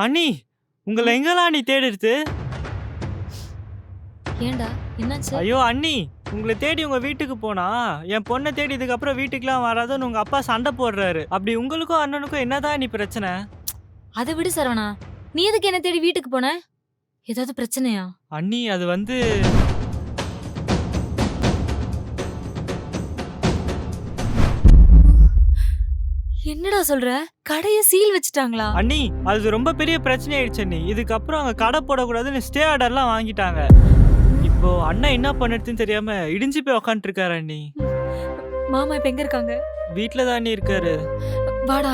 அண்ணி உங்களை எங்கெல்லாம் நீ தேடிடுது? ஏண்டா என்னாச்சு? ஐயோ அண்ணி, உங்களை தேடி உங்க வீட்டுக்கு போனா என் பொண்ணை தேடி இதுக்கப்புறம் வீட்டுக்குலாம் வராதுன்னு உங்க அப்பா சண்டை போடுறாரு. அப்படி உங்களுக்கும் அண்ணனுக்கும் என்னதான் நீ பிரச்சனை? அதை விடு சரவணா. நீ எதுக்கு என்ன தேடி வீட்டுக்கு போன? ஏதாவது பிரச்சனையா? அண்ணி அது வந்து என்னடா சொல்ற? கடைய சீல் வச்சுட்டாங்களா? அண்ணி அது ரொம்ப பெரிய பிரச்சனை ஆயிடுச்சு அண்ணி. இதுக்கப்புறம் அங்க கடை போடக்கூடாதுன்னு ஸ்டே ஆர்டர்லாம் வாங்கிட்டாங்க. இப்போ அண்ணன் என்ன பண்ணுறதுன்னு தெரியாம இடிஞ்சு போய் உக்காந்துட்டு இருக்காரு அண்ணி. மாமா இப்ப எங்க இருக்காங்க? வீட்டுல தான் அண்ணி இருக்காரு. வாடா.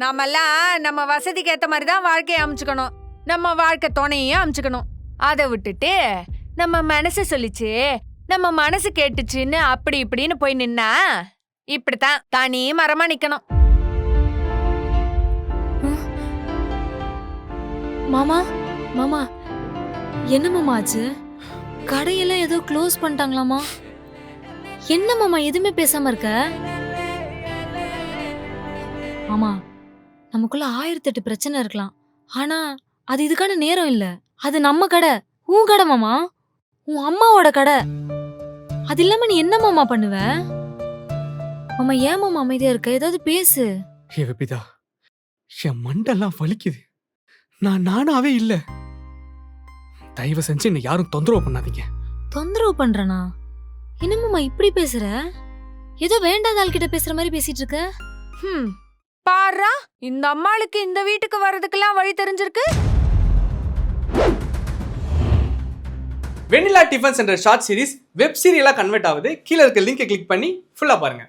நாமெல்லாம் நம்ம வசதிக்கு ஏத்த மாதிரி தான் வாழ்க்கையை அமைச்சுக்கணும். நம்ம வாழ்க்கை துணையும் அமைச்சுக்கணும். அதை விட்டுட்டு நம்ம மனசு சொல்லிச்சு, நம்ம மனசு கேட்டுச்சுன்னு அப்படி இப்படின்னு போய் நின்னா இப்படித்தான் தனி மரமா நிக்கணும். மாமா மாமா என்ன மாமா ஆச்சு? கடையெல்லாம் ஏதோ க்ளோஸ் பண்ணிட்டாங்களாமா? என்ன மாமா எதுவுமே பேசாம இருக்க? மாமா நமக்குள்ள 1008 பிரச்சனை இருக்கலாம். ஆனா அது இதுக்கான நேரம் இல்ல. அது நம்ம கடை, உன் கடை மாமா, உன் அம்மாவோட கடை. அது இல்லாம நீ என்ன மாமா பண்ணுவ? மாமா ஏன் மாமா அமைதியா இருக்க? ஏதாவது பேசு. ஏ விபிதா, என் மண்டெல்லாம் வலிக்குது. நான் நானாவே இல்ல. தயவு செஞ்சு என்ன யாரும் தொந்தரவு பண்ணாதீங்க. தொந்தரவு பண்றனா? என்ன மாமா இப்படி பேசுற? ஏதோ வேண்டாத ஆள்கிட்ட பேசுற மாதிரி பேசிட்டு இருக்க. பாரா, இந்த அம்மாளுக்கு இந்த வீட்டுக்கு வர்றதுக்கெல்லாம் வழி தெரிஞ்சிருக்கு. Vennila tiffin centre short series web சீரியலா கன்வெர்ட் ஆகுது. கீழே இருக்க லிங்கை கிளிக் பண்ணி ஃபுல்லா பாருங்க.